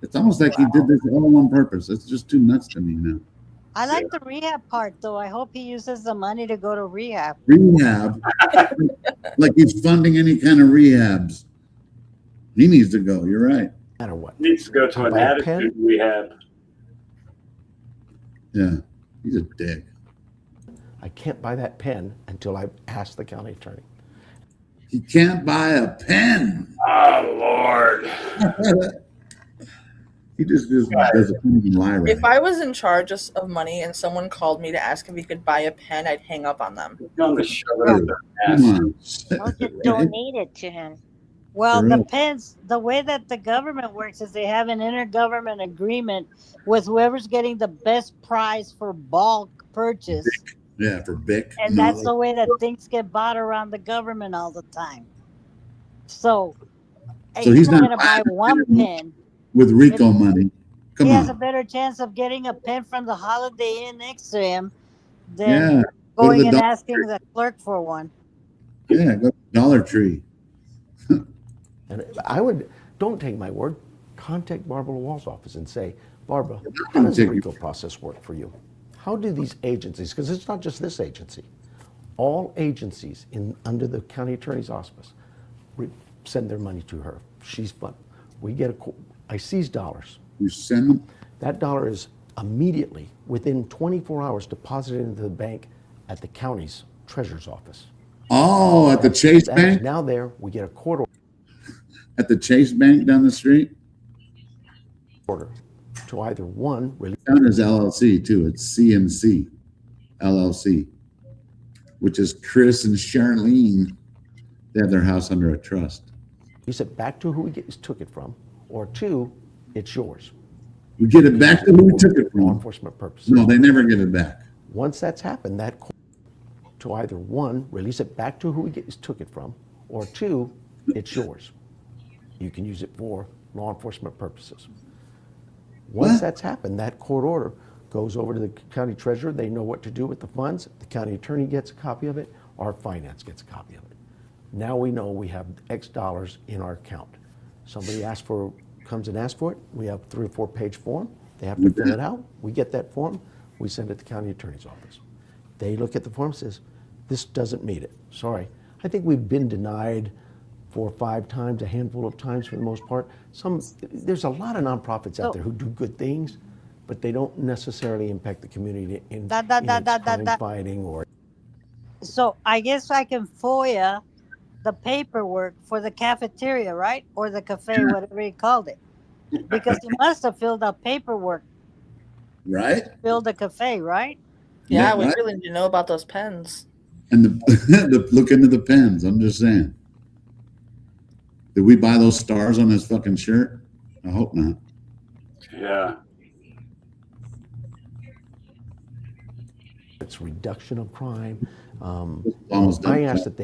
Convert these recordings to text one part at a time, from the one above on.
It's almost like he did this all on purpose. It's just too nuts to me now. I Yeah. like the rehab part though. I hope he uses the money to go to rehab. Rehab, like he's funding any kind of rehabs. He needs to go. You're right. matter what. Needs to go to I an buy a pen, attitude rehab. Yeah, he's a dick. I can't buy that pen until I ask the county attorney. He can't buy a pen. Oh Lord. He just does a fucking lie right. If I was in charge of money and someone called me to ask if he could buy a pen, I'd hang up on them. Going to shove it up their ass. Come on. I'll just donate it to him. Well, For real. depends. The way that the government works is they have an intergovernment agreement with whoever's getting the best price for bulk purchase. Yeah, for Bic. And that's the way that things get bought around the government all the time. So, he's not not going to buy buying one it. pen. With Rico money. Come He has a on. better chance of getting a pen from the Holiday Inn next to him than Yeah. Go to going the and Dollar asking the clerk for one. Yeah, go to Dollar Tree. And don't take my word, contact Barbara Lawal's office and say, Barbara, how gonna does the take RICO process work for you? How do these agencies, because it's not just this agency, all agencies under the county attorney's auspice send their money to her. She's fun. I seize dollars. You send them. That dollar is immediately, within 24 hours, deposited into the bank at the county's treasurer's office. Oh, at the Chase That is Bank? now there, we get a court At the Chase Bank down the street? order to either one, release Down as LLC too. It's CMC LLC, which is Chris and Charlene. They have their house under a trust. it back to who we took it from, or two, it's yours. We get it back to who we took it Law from. enforcement purposes. No, they never get it back. Once that's happened, that court to either one, release it back to who we took it from, or two, it's yours. You can use it for law enforcement purposes. Once What? that's happened, that court order goes over to the county treasurer. They know what to do with the funds. The county attorney gets a copy of it. Our finance gets a copy of it. Now we know we have X dollars in our account. Somebody comes and asks for it. We have 3 or 4 page form. They have to fill it out. We get that form. We send it to the county attorney's office. They look at the form and says, this doesn't meet it. Sorry. I think we've been denied 4 or 5 times, a handful of times for the most part. There's a lot of nonprofits out there who do good things, but they don't necessarily impact the community in crime fighting or. So I guess I can FOIA the paperwork for the cafeteria, right? Or the cafe, whatever he called it. Because he must have filled out paperwork, Right? filled the cafe, right? Yeah, Yeah, we right. really need to know about those pens. And the look into the pens. I'm just saying. Did we buy those stars on his fucking shirt? I hope not. Yeah. It's reduction of crime. Almost done. I ask that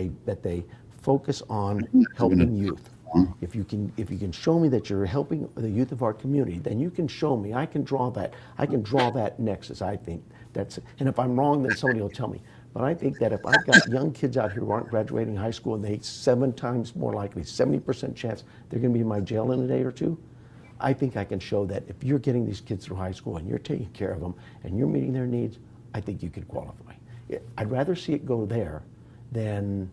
they focus on helping youth. If you can show me that you're helping the youth of our community, then you can show me. I can draw that nexus. I think and if I'm wrong, then somebody will tell me. But I think that if I've got young kids out here who aren't graduating high school and they 7 times more likely, 70% chance they're going to be in my jail in a day or two, I think I can show that if you're getting these kids through high school and you're taking care of them and you're meeting their needs, I think you could qualify. I'd rather see it go there than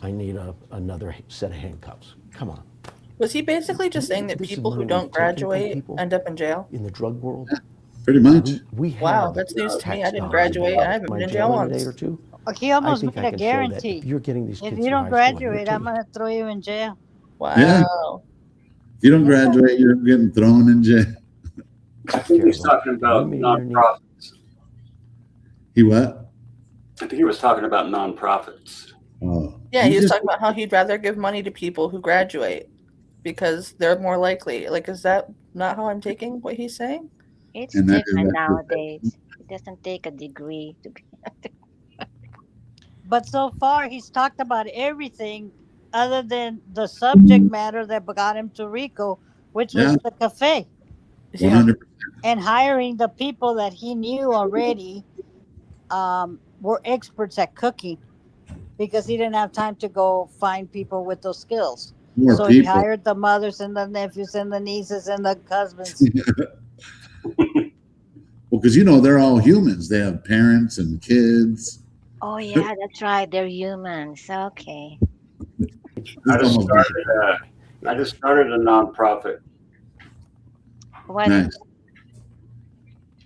I need another set of handcuffs. Come on. Was he basically just saying that This is people who money don't we've taken from graduate people. end up in jail? In the drug world, Pretty much. we have Wow, that's news to me. I tax didn't dollars graduate. in I haven't my been in jail in a day once. or two. He almost I think made I a can show that guarantee. if you're getting these If kids you through don't high school and you're graduate, I'm taking- going to throw you in jail. Wow. Yeah. If you don't graduate, you're getting thrown in jail. I think he's talking about We meet their needs. nonprofits. He what? I think he was talking about nonprofits. Oh. Yeah, he was just- talking about how he'd rather give money to people who graduate because they're more likely. Like, is that not how I'm taking what he's saying? It's And that is different what- nowadays. It doesn't take a degree to be. But so far, he's talked about everything other than the subject matter that got him to Rico, which was Yeah. the cafe. 100%. And hiring the people that he knew already were experts at cooking because he didn't have time to go find people with those skills. More So he people. hired the mothers and the nephews and the nieces and the husbands. Well, because they're all humans. They have parents and kids. Oh yeah, that's right. They're humans. Okay. It's I just almost I just started a nonprofit, What? nice.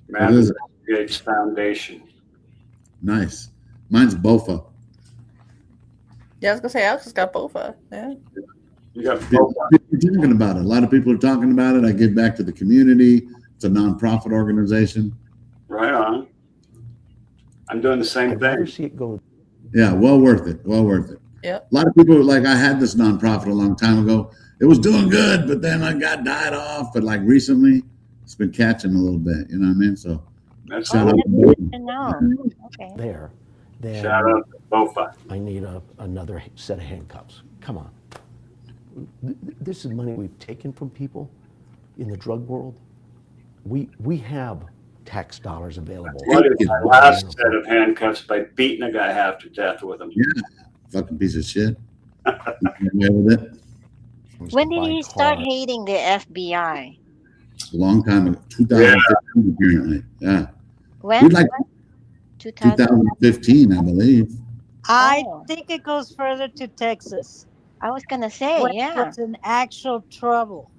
Man is it? Gates Foundation. Nice. Mine's BOFA. Yeah, I was gonna say Alex has got bofa. Yeah. You got People both. are talking about it. A lot of people are talking about it. I give back to the community. It's a nonprofit organization. Right on. I'm doing the same I'd rather thing. see it go. Yeah, well worth it. Well worth it. Yep. A lot of people like I had this nonprofit a long time ago. It was doing good, but then I died off. But like recently, it's been catching a little bit. You know what I mean? So That's shout Oh, out that's to good BOFA. to know. Okay. There, then Shout out to BOFA. I need another set of handcuffs. Come on. This is money we've taken from people in the drug world. We have tax dollars available. What is my last set of handcuffs by beating a guy half to death with them? Yeah, fucking piece of shit. You get away with it. When did he start hating the FBI? A long time ago, 2015 apparently. Yeah, When? we'd like 2000. 2015, I believe. I Oh. think it goes further to Texas. I was gonna say, When he yeah. was in actual trouble.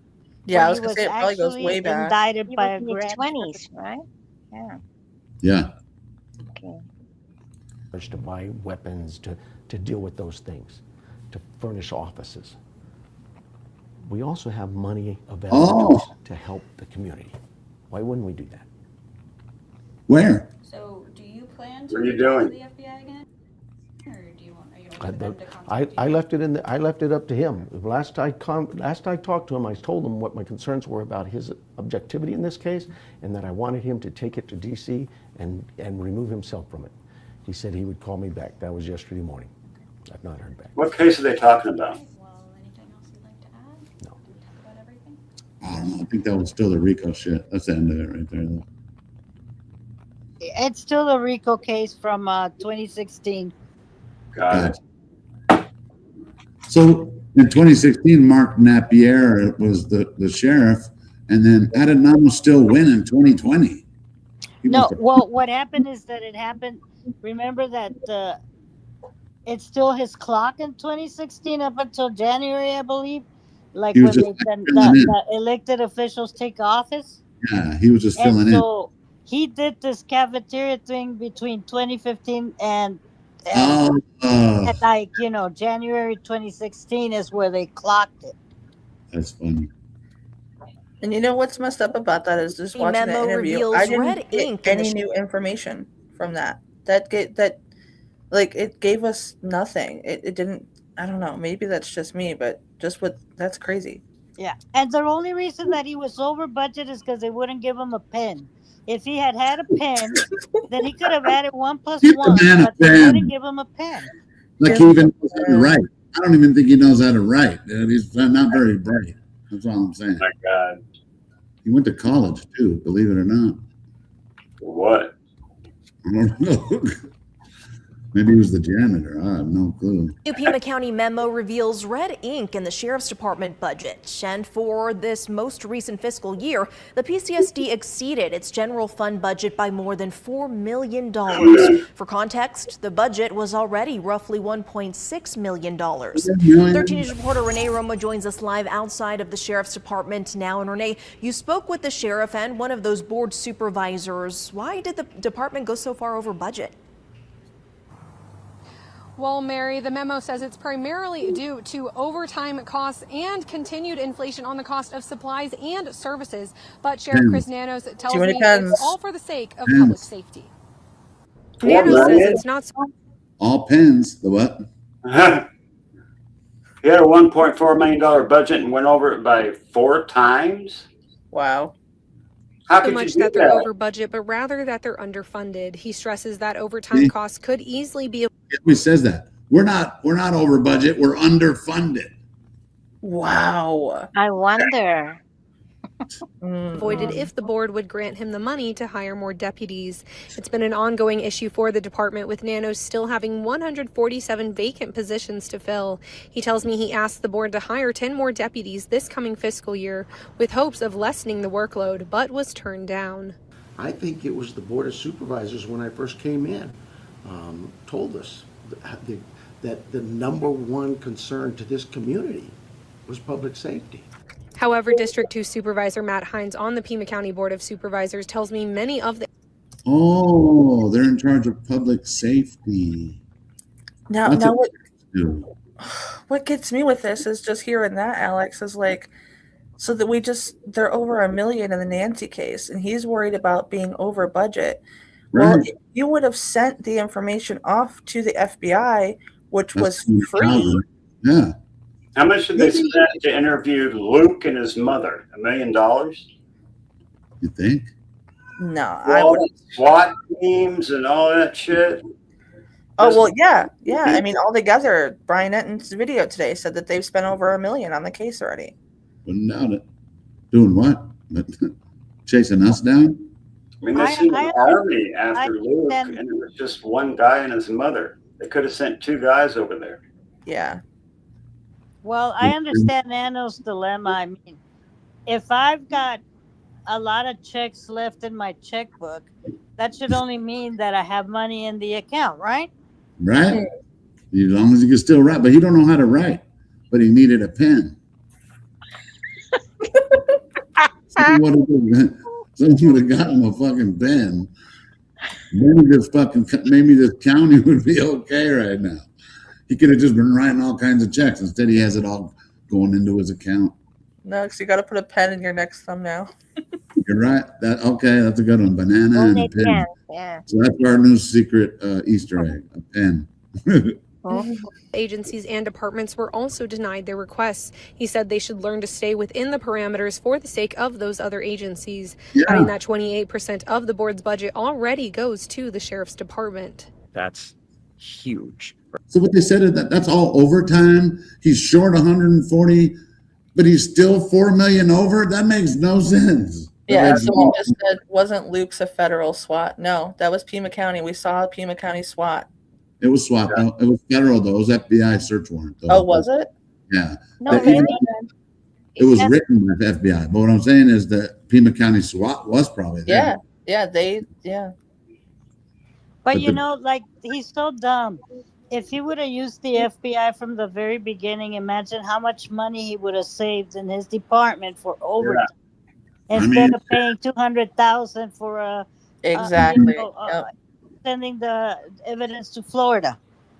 Yeah, I When was he gonna say it probably goes actually way back. indicted He by was a in his grand 20s, right? Yeah. Yeah, Okay. To buy weapons, to deal with those things, to furnish offices. We also have money available to us to help the community. Why wouldn't we do that? where? So, do you plan What to are you reach out to doing? the FBI again, or do you want? Are you I, going to them to I, contact I you? left it in the, I left it up to him. Last I talked to him, I told him what my concerns were about his objectivity in this case, and that I wanted him to take it to DC and remove himself from it. He said he would call me back. That was yesterday morning. I've not heard back. What case are they talking about? Well, anything else you'd like to add? No. Did we talk about everything? I don't know. I think that was still the RICO shit. That's the end of it right there. Though. It's still a RICO case from 2016. Got it. So in 2016, Mark Napier was the sheriff, and then Adonamo still win in 2020. He No, must have- well, what happened is that it happened. Remember that it's still his clock in 2016 up until January, I believe. Like He when was just filling in. the elected officials take office. Yeah, he was just filling And in. so he did this cafeteria thing between 2015 and like, January 2016 is where they clocked it. That's funny. And you know what's messed up about that is just watching the Memo interview. reveals I didn't red get ink in the any new information from that. It gave us nothing. It didn't. I don't know. Maybe that's just me, but that's crazy. Yeah. And the only reason that he was over budget is because they wouldn't give him a pen. If he had a pen, then he could have added 1 + Give the 1, man a but they pen. wouldn't give him a pen. Like he even knows how to write. I don't even think he knows how to write. Dude. He's not very bright. That's all I'm saying. My God. He went to college too, believe it or not. What? I don't know. Maybe he was the janitor. I have no clue. New Pima County memo reveals red ink in the Sheriff's Department budget. And for this most recent fiscal year, the PCSD exceeded its general fund budget by more than $4 million. For context, the budget was already roughly $1.6 million. 13 News reporter Renee Romo joins us live outside of the Sheriff's Department now. And Renee, you spoke with the sheriff and one of those board supervisors. Why did the department go so far over budget? Well, Mary, the memo says it's primarily due to overtime costs and continued inflation on the cost of supplies and services. But Sheriff Chris Nanos tells Too many me pens. it's all for the sake of public safety. Nanos says it's not so. All pens. The what? He had a $1.4 million budget and went over it by 4 times. Wow. How So could you much do that they're that? over budget, but rather that they're underfunded. He stresses that overtime costs could easily be. He always says that. We're not over budget. We're underfunded. Wow. I wonder. avoided if the board would grant him the money to hire more deputies. It's been an ongoing issue for the department, with Nanos still having 147 vacant positions to fill. He tells me he asked the board to hire 10 more deputies this coming fiscal year with hopes of lessening the workload, but was turned down. I think it was the Board of Supervisors when I first came in, told us that the number one concern to this community was public safety. However, District 2 Supervisor Matt Hines on the Pima County Board of Supervisors tells me many of the Oh, they're in charge of public safety. Now, That's now a- what, Dude. what gets me with this is just hearing that, Alex, is like, so that they're over $1 million in the Nancy case, and he's worried about being over budget. Well, Right. if you would have sent the information off to the FBI, which was That's free. Yeah. How much did they spend to interview Luke and his mother? $1 million? You think? No, I All would. the SWAT teams and all that shit. Oh well, yeah. I mean, altogether, Brian Enton's video today said that they've spent over $1 million on the case already. Wouldn't doubt it. Doing what? Chasing us down? I mean, they I- sent I- an army after I Luke, understand. and it was just one guy and his mother. They could have sent 2 guys over there. Yeah. Well, I understand Anno's dilemma. I mean, if I've got a lot of checks left in my checkbook, that should only mean that I have money in the account, right? Right? As long as you can still write. But he don't know how to write. But he needed a pen. Someone would have got him a fucking pen. Maybe this county would be okay right now. He could have just been writing all kinds of checks. Instead, he has it all going into his account. No, because you got to put a pen in your next thumbnail. You're right. That's a good one. Banana and a Only pen. pen, yeah. So that's our new secret Easter egg, a pen. agencies and departments were also denied their requests. He said they should learn to stay within the parameters for the sake of those other agencies, adding that 28% of the board's budget already goes to the sheriff's department. That's huge. So what they said is that's all overtime. He's short 140, but he's still $4 million over. That makes no sense. Yeah, That's someone all- just said, wasn't Luke's a federal SWAT? No, that was Pima County. We saw Pima County SWAT. It was SWAT. Though. It was federal though. It was FBI search warrant. Though. Oh, was it? Yeah. No, But maybe. it was written by the FBI. But what I'm saying is that Pima County SWAT was probably there. Yeah, But But you know, like, he's so dumb. If he would have used the FBI from the very beginning, imagine how much money he would have saved in his department for overtime instead of paying $200,000 for a exactly. Yep. Sending the evidence to Florida.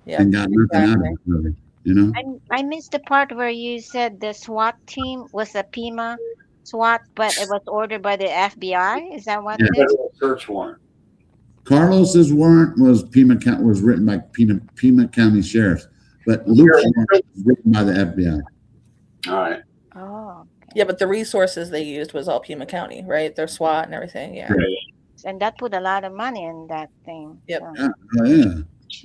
Yeah, And got nothing out of it, really, you know? I missed the part where you said the SWAT team was a Pima SWAT, but it was ordered by the FBI. Is that what Yeah. it is? Federal search warrant. Carlos's warrant was was written by Pima County sheriffs, but Luke's warrant was written by the FBI. All right. Oh, Yeah, but the resources they used was all Pima County, right? Their SWAT and everything. Yeah. Right. and that put a lot of money in that thing. Yep. So, Yeah, oh, yeah.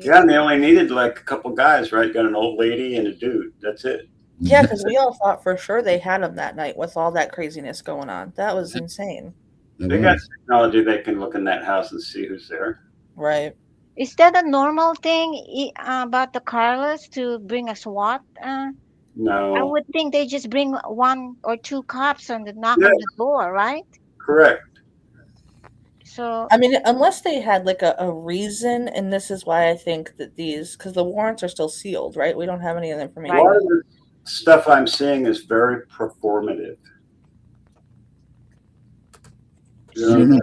Yeah, and they only needed like a couple guys, right? Got an old lady and a dude. That's it. Yeah, because we all thought for sure they had him that night with all that craziness going on. That was insane. That They got was. technology. They can look in that house and see who's there. Right. is that a normal thing about the Carlos to bring a SWAT? I No. would think they just bring 1 or 2 cops and knock Yeah. on the door, right? Correct. So I mean, unless they had like a reason, and this is why I think that because the warrants are still sealed, right? We don't have any of the A information. lot of the stuff I'm seeing is very performative. I don't know.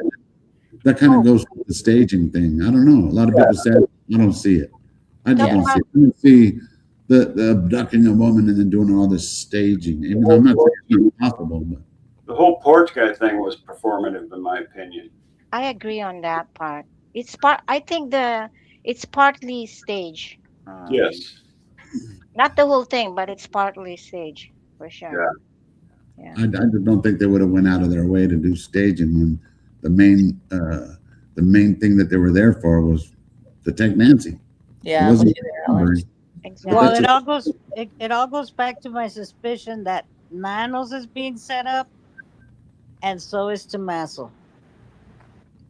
That kind of goes with the staging thing. I don't know. A lot of people say I don't see it. I just don't see it. I don't see the abducting a woman and then doing all this staging. I mean, I'm not saying it's impossible, but The whole porch guy thing was performative, in my opinion. I agree on that part. I think it's partly stage. Yes. Not the whole thing, but it's partly stage for sure. I just don't think they would have went out of their way to do staging when the main thing that they were there for was to take Nancy. Yeah. It wasn't look at it, Alex. Exactly. Well, That's it all goes back to my suspicion that Nanos is being set up. and so is Tommaso.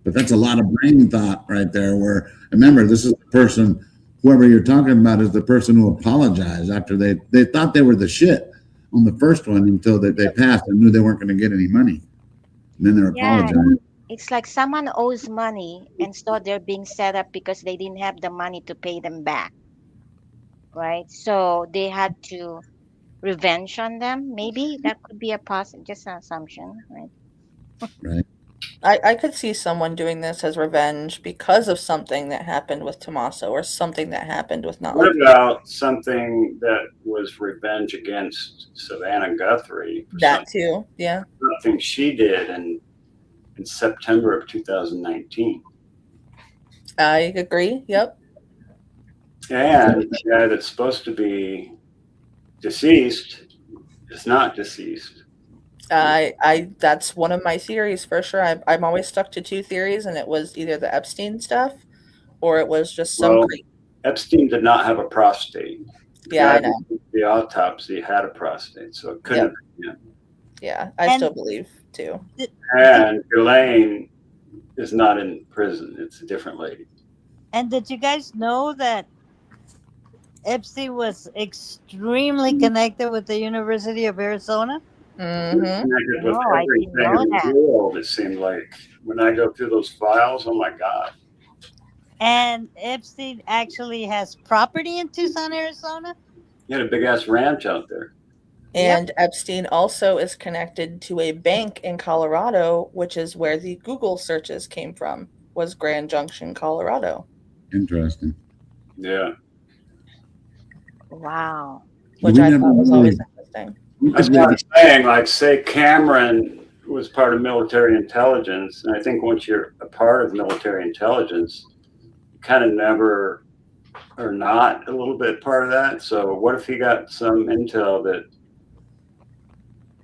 But that's a lot of brain thought right there. Where remember, this is the person, whoever you're talking about, is the person who apologized after they thought they were the shit on the first one until they passed and knew they weren't going to get any money, and then they're Yeah. apologizing. It's like someone owes money, and so they're being set up because they didn't have the money to pay them back, right? So they had to revenge on them. Maybe that could be a just an assumption, right? Right? I could see someone doing this as revenge because of something that happened with Tommaso or something that happened with not What like about something that was revenge against Savannah Guthrie for that too. Yeah. something she did in September of 2019? I agree. Yep. And the guy that's supposed to be deceased is not deceased. I that's one of my theories for sure. I'm always stuck to two theories, and it was either the Epstein stuff or it was just some Well, creep. Epstein did not have a prostate. Yeah, I Guy know. who did the autopsy had a prostate, so it couldn't Yep. have been him. Yeah, I And- still believe too. And Elaine is not in prison. It's a different lady. And did you guys know that Epstein was extremely connected with the University of Arizona? Mm-hmm. Connected with No, I everything didn't know in that. the world, it seemed like. When I go through those files, oh my God. And Epstein actually has property in Tucson, Arizona. He had a big ass ranch out there. And Epstein also is connected to a bank in Colorado, which is where the Google searches came from, was Grand Junction, Colorado. Interesting. Yeah. Wow. Which We I never thought was really- always interesting. That's what I'm saying. Like, say Cameron was part of military intelligence, and I think once you're a part of military intelligence, you kind of never are not a little bit part of that. So what if he got some intel that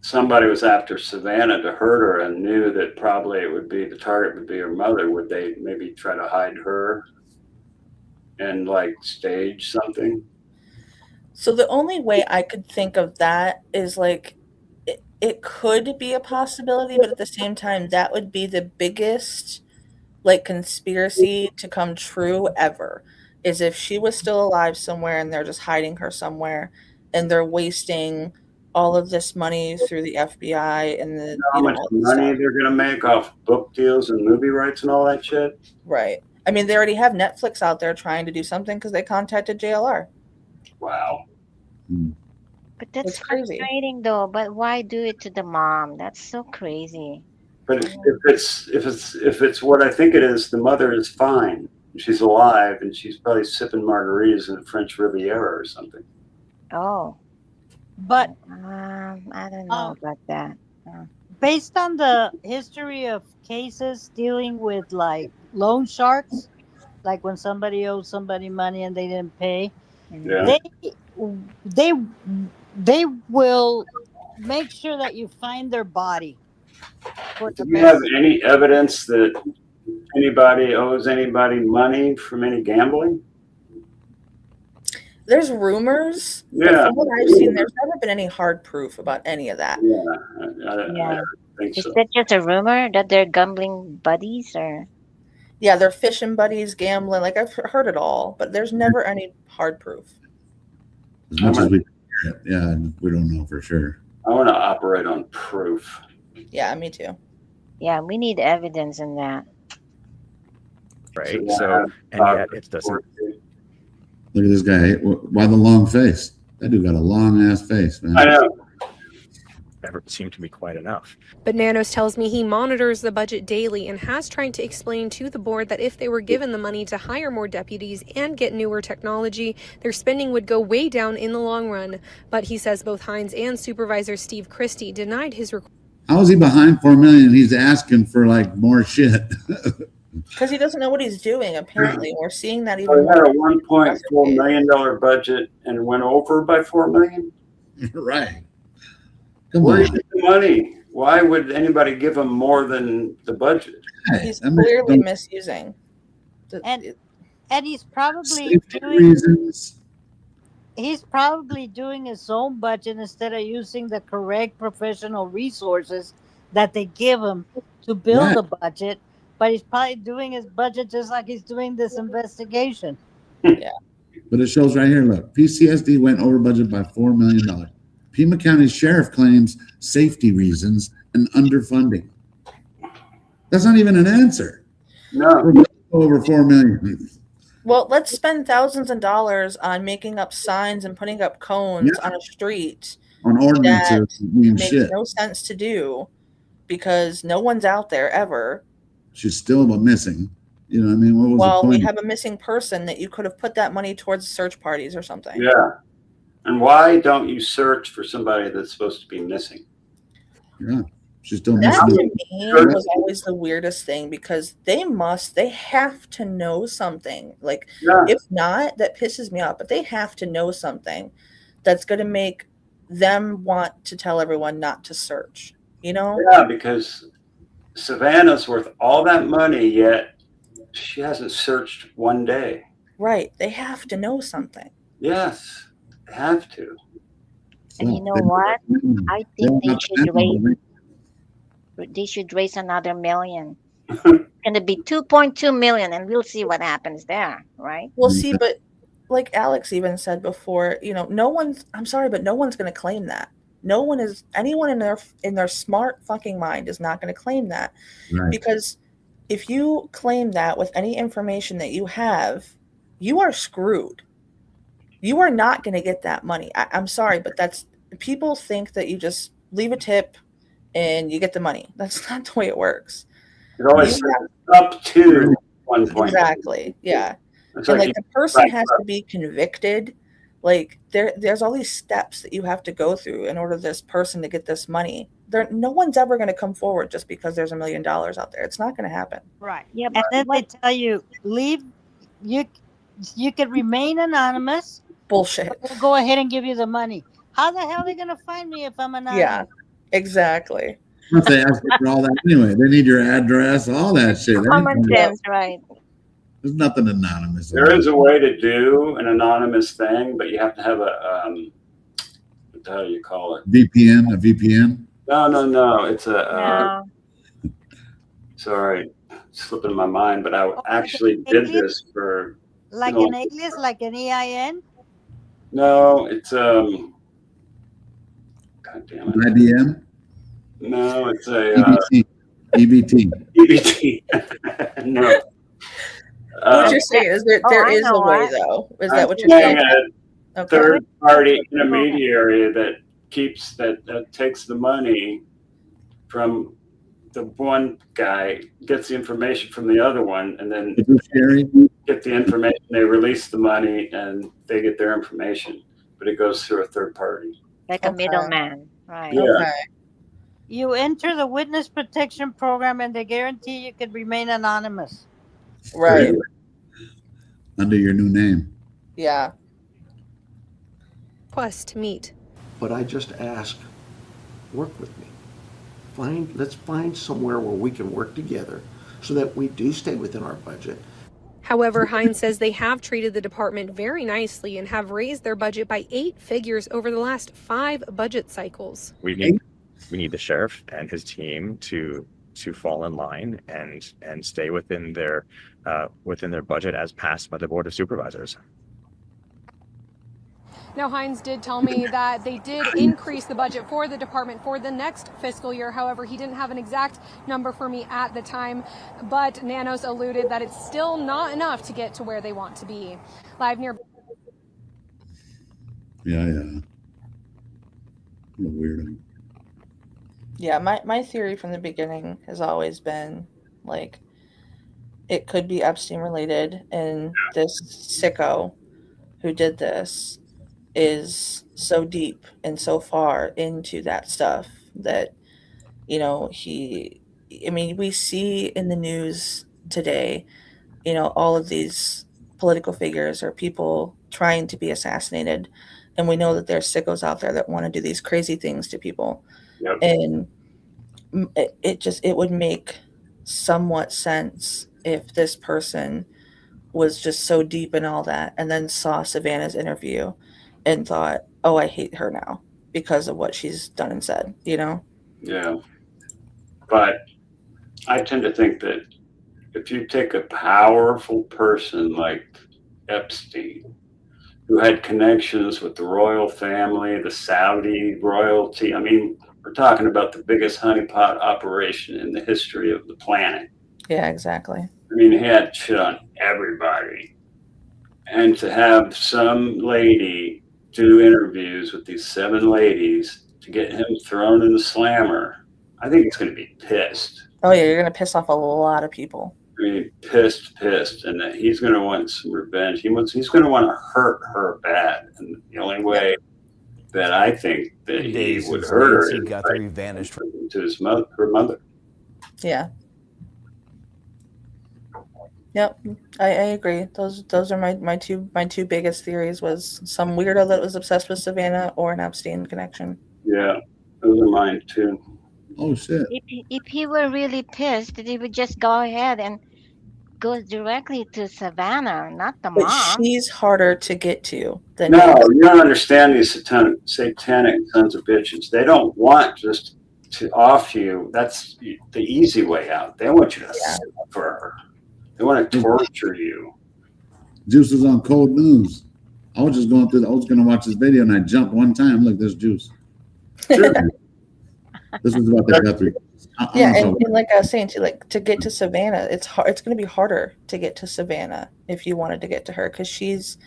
somebody was after Savannah to hurt her and knew that probably it would be the target would be her mother? Would they maybe try to hide her and like stage something? So the only way I could think of that is like it could be a possibility, but at the same time, that would be the biggest like conspiracy to come true ever. Is if she was still alive somewhere and they're just hiding her somewhere and they're wasting all of this money through the FBI and the How much all this money stuff. they're gonna make off book deals and movie rights and all that shit? Right. I mean, they already have Netflix out there trying to do something because they contacted JLR. Wow. But that's It's crazy. frustrating though. But why do it to the mom? That's so crazy. But if it's what I think it is, the mother is fine. She's alive and she's probably sipping margaritas in the French Riviera or something. Oh, But I don't know about that. based on the history of cases dealing with like loan sharks, like when somebody owes somebody money and they didn't pay, Yeah. they will make sure that you find their body. For the Do you have best. any evidence that anybody owes anybody money from any gambling? There's rumors. But Yeah. from what I've seen, there's never been any hard proof about any of that. Yeah, I Yeah. think Is so. that just a rumor that they're gambling buddies or? Yeah, they're fishing buddies, gambling. Like I've heard it all, but there's never any hard proof. As much as we hear it, yeah, we don't know for sure. I want to operate on proof. Yeah, me too. Yeah, we need evidence in that. Right. Yeah. So, and yet it doesn't. Look at this guy. Why the long face? That dude got a long ass face, man. I know. Never seem to be quite enough. But Nanos tells me he monitors the budget daily and has tried to explain to the board that if they were given the money to hire more deputies and get newer technology, their spending would go way down in the long run. But he says both Hines and Supervisor Steve Christie denied his request. How is he behind 4 million? He's asking for like more shit. Because he doesn't know what he's doing, apparently. We're seeing that So even we had more. a $1.4 million budget and went over by $4 million. Right. Come Where's on. the money? Why would anybody give him more than the budget? He's I mean, clearly don't- misusing. And he's probably safety doing reasons. he's probably doing his own budget instead of using the correct professional resources that they give him to build Yeah. a budget, but he's probably doing his budget just like he's doing this investigation. But it shows right here, look, PCSD went over budget by $4 million. Pima County Sheriff claims safety reasons and underfunding. That's not even an answer. No, We're over $4 million. Well, let's spend thousands of dollars on making up signs and putting up cones on a street. On ordinances, mean Makes shit. no sense to do because no one's out there ever. She's still missing. You know what I mean? What was Well, the we point? have a missing person that you could have put that money towards search parties or something. yeah. And why don't you search for somebody that's supposed to be missing? Yeah. She's still That missing. to me was always the weirdest thing because they have to know something. Like, Yeah. if not, that pisses me off, but they have to know something that's going to make them want to tell everyone not to search, you know? Yeah, because Savannah's worth all that money, yet she hasn't searched one day. Right. They have to know something. Yes, they have to. And you know what? I think they should raise another million. It's gonna be 2.2 million, and we'll see what happens there, right? Well, see, but like Alex even said before, you know, I'm sorry, but no one's going to claim that. Anyone in their smart fucking mind is not going to claim that. Right. Because if you claim that with any information that you have, you are screwed. You are not going to get that money. I'm sorry, but people think that you just leave a tip and you get the money. That's not the way it works. It always says up to 1.2. Exactly. Yeah. It's And like like the person has to be convicted. Like there's all these steps that you have to go through in order for this person to get this money. No one's ever going to come forward just because there's $1 million out there. It's not going to happen. Right. Yeah, And but then they tell you, you can remain anonymous. Bullshit. We'll go ahead and give you the money. How the hell are they going to find me if I'm anonymous? Yeah, exactly. Once they ask you for all that anyway, they need your address, all that shit. common sense, right? There's nothing anonymous. there is a way to do an anonymous thing, but you have to have how do you call it? VPN, a VPN. No. It's a No. sorry, slipping my mind, but I actually did this for Like No. an alias, like an EIN? no, it's God damn it. IBM, No, it's a EBT, EBT. EBT. No. What you're saying is there I is a know way what. though. Is that what you're saying? saying? A Okay. third party intermediary that takes the money from the one guy, gets the information from the other one, and then Fiduciary. get the information. They release the money and they get their information, but it goes through a third party. Like a Okay. middleman, right? Yeah. Okay. You enter the witness protection program and they guarantee you can remain anonymous. Right. Under your new name. Yeah. Plus, to meet. But I just ask, work with me. Let's find somewhere where we can work together so that we do stay within our budget. However, Hines says they have treated the department very nicely and have raised their budget by 8 figures over the last 5 budget cycles. We need the sheriff and his team to fall in line and stay within their budget as passed by the Board of Supervisors. Now, Hines did tell me that they did increase the budget for the department for the next fiscal year. However, he didn't have an exact number for me at the time, but Nanos alluded that it's still not enough to get to where they want to be. Live near. Yeah. What a weirdo. Yeah, my theory from the beginning has always been like it could be Epstein related, and this sicko who did this is so deep and so far into that stuff that, you know, we see in the news today, you know, all of these political figures or people trying to be assassinated, and we know that there's sickos out there that want to do these crazy things to people. Yep. And it would make somewhat sense if this person was just so deep in all that and then saw Savannah's interview and thought, oh, I hate her now because of what she's done and said, you know? Yeah. But I tend to think that if you take a powerful person like Epstein, who had connections with the royal family, the Saudi royalty, I mean, we're talking about the biggest honeypot operation in the history of the planet. Yeah, exactly. I mean, he had shit on everybody. And to have some lady do interviews with these 7 ladies to get him thrown in the slammer, I think he's going to be pissed. Oh yeah, you're gonna piss off a lot of people. I mean, pissed, and that he's going to want some revenge. He's going to want to hurt her bad. And the only way that I think that he would hurt her is Guthrie vanished to his mother, her mother. Yeah. Yep, I agree. Those are my two biggest theories, was some weirdo that was obsessed with Savannah or an Epstein connection. Yeah, those are mine too. Oh shit. If he were really pissed, he would just go ahead and go directly to Savannah, not the But mom. she's harder to get to than No, you don't understand these satanic sons of bitches. They don't want just to off you. That's the easy way out. They want you to suffer. They want to torture you. Juice was on Cold News. I was just going through. I was going to watch this video, and I jumped one time. Look, there's Juice. Sure. This was about the Guthrie. Yeah, and like I was saying, to get to Savannah, it's hard. It's going to be harder to get to Savannah if you wanted to get to her, because she's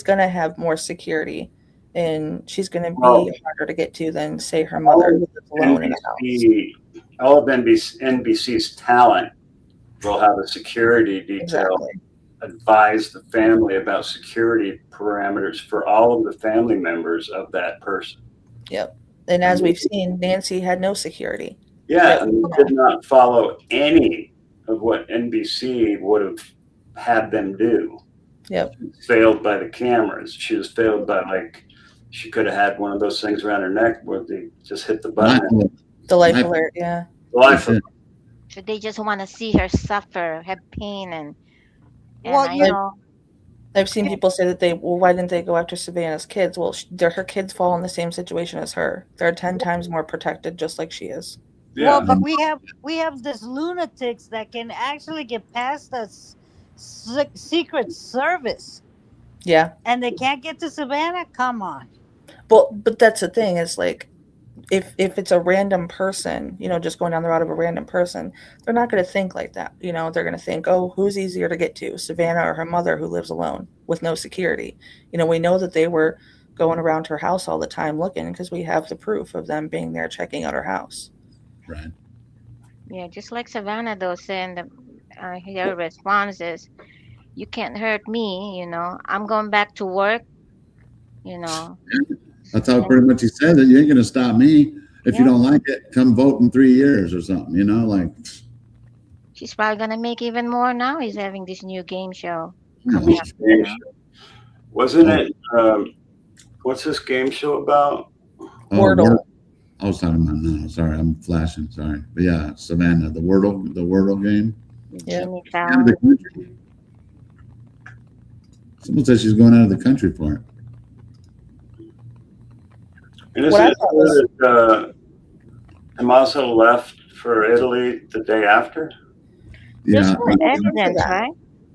going to have more security, and she's going to be harder to get to than, say, her mother who lives alone in a house. All of NBC's talent will have a security detail advise the family about security parameters for all of the family members of that person. Yep. And as we've seen, Nancy had no security. Yeah, and did not follow any of what NBC would have had them do. Yep. Failed by the cameras. She was failed by, like, she could have had one of those things around her neck where they just hit the button. The life alert, yeah. The life alert. So they just want to see her suffer, have pain, and Well, I know. I've seen people say that why didn't they go after Savannah's kids? Well, her kids fall in the same situation as her. They're 10 times more protected, just like she is. Yeah. Well, but we have this lunatics that can actually get past us Secret Service. Yeah. And they can't get to Savannah? Come on. But that's the thing, is like, if it's a random person, just going down the route of a random person, they're not going to think like that. They're going to think, oh, who's easier to get to, Savannah or her mother who lives alone with no security? We know that they were going around her house all the time looking, because we have the proof of them being there checking out her house. Right. Yeah, just like Savannah, though, saying her response is, you can't hurt me, I'm going back to work, That's how pretty much he said it. You ain't going to stop me. If you don't like it, come vote in 3 years or something, like. She's probably going to make even more now. He's having this new game show. Wasn't it, what's this game show about? Wordle. I was talking about now. Sorry, I'm flashing. Sorry. But yeah, Savannah, the Wordle game. Yeah. Out of the country. Someone said she's going out of the country for it. And isn't it that Tommaso left for Italy the day after? There's Yeah. no evidence, right?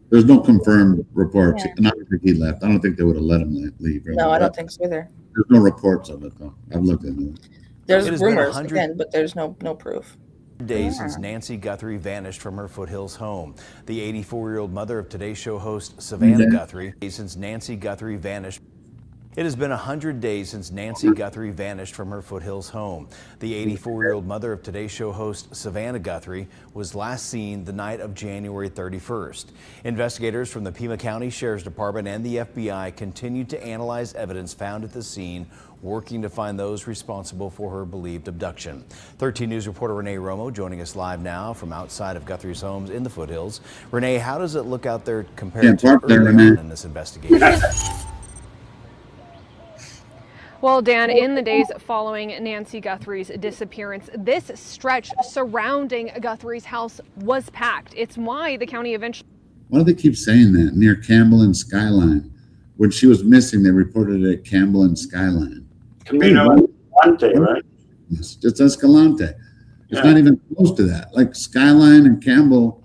There's no confirmed reports. Yeah. And I don't think he left. I don't think they would have let him leave. Really. No, I don't think so either. There's no reports of it, though. I've looked into it. There's It has been rumors 100 again, but there's no proof. days since Nancy Guthrie vanished from her Foothills home. The 84-year-old mother of Today Show host Savannah Guthrie, since Nancy Guthrie vanished. It has been 100 days since Nancy Guthrie vanished from her Foothills home. The 84-year-old mother of Today Show host Savannah Guthrie was last seen the night of January 31st. Investigators from the Pima County Sheriff's Department and the FBI continued to analyze evidence found at the scene, working to find those responsible for her believed abduction. 13 News reporter Renee Romo joining us live now from outside of Guthrie's homes in the Foothills. Renee, how does it look out there compared to early on in this investigation? Well, Dan, in the days following Nancy Guthrie's disappearance, this stretch surrounding Guthrie's house was packed. It's why the county eventually... Why do they keep saying that? Near Campbell and Skyline. When she was missing, they reported it at Campbell and Skyline. Camino Escalante, right? Yes, it's Escalante. It's Yeah. not even close to that. Like Skyline and Campbell's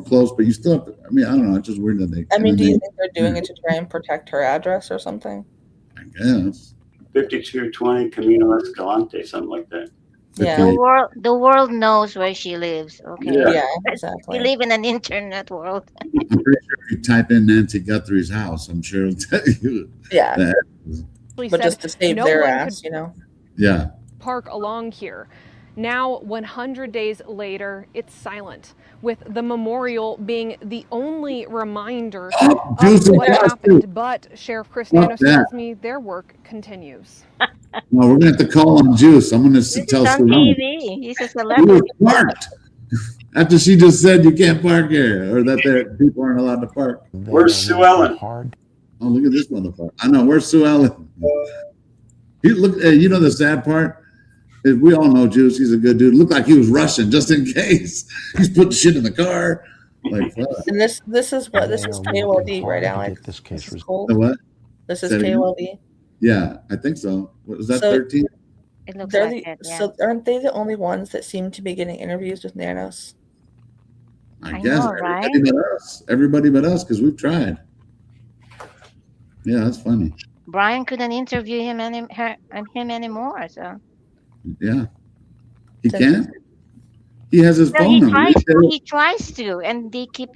close, but you still have to, I mean, I don't know. It's just weird that they. I mean, do you they- think they're doing it to try and protect her address or something? I guess. 5220 Camino Escalante, something like that. Yeah. The world knows where she lives. Okay. Yeah. Yeah, We exactly. live in an internet world. I'm pretty sure if you type in Nancy Guthrie's house, I'm sure it'll tell you. Yeah, that. but just to save no their one ass, you know. Yeah. park along here. Now, 100 days later, it's silent, with the memorial being the only reminder Oh, of Juice what and happened. But Sheriff Chris Fuck Nanos that. tells me their work continues. No, we're gonna have to call on Juice. I'm gonna This tell is on Sue. TV. He's a You celebrity. were parked after she just said you can't park here, or that there people aren't allowed to park. Where's Sue Ellen? Hard. Oh, look at this motherfucker! I know, where's Sue Ellen? You know the sad part is we all know Juice. He's a good dude. Looked like he was rushing just in case. He's putting shit in the car. Like fuck. And this is what this They is are KOLD, working right, hard to Alex? get this case This is resolved. cool. The what? This is Say it again? KOLD. Yeah, I think so. What was that? So- 13? It looks They're like the, it. Yeah. So aren't they the only ones that seem to be getting interviews with Nanos? I guess know, right? everybody but us. Everybody but us, because we've tried. Yeah, that's funny. Brian couldn't interview him anymore. So Yeah, he So- can't. He has his no, phone he number. tries. He said- He tries to, and they keep,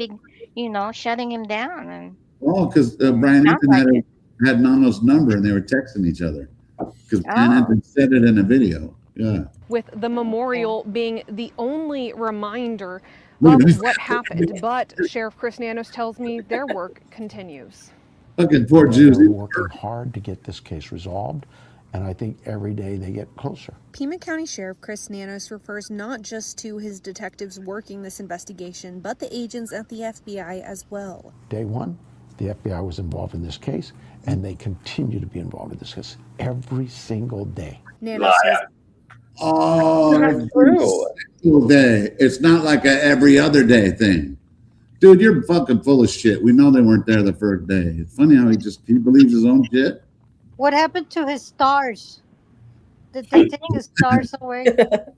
shutting him down. And Oh, because Brian Sounds Hinton like had Nano's number and they were texting each other. Because Brian Oh. Hinton said it in a video. Yeah. With the memorial being the only reminder Look of at this. what happened. But Sheriff Chris Nanos tells me their work continues. Fucking poor They Jews. are working hard to get this case resolved, and I think every day they get closer. Pima County Sheriff Chris Nanos refers not just to his detectives working this investigation, but the agents at the FBI as well. Day one, the FBI was involved in this case, and they continue to be involved in this case every single day. Nanos says Oh, That's every true. single day. It's not like a every other day thing. Dude, you're fucking full of shit. We know they weren't there the first day. It's funny how he believes his own shit. What happened to his stars? Did they take his stars away?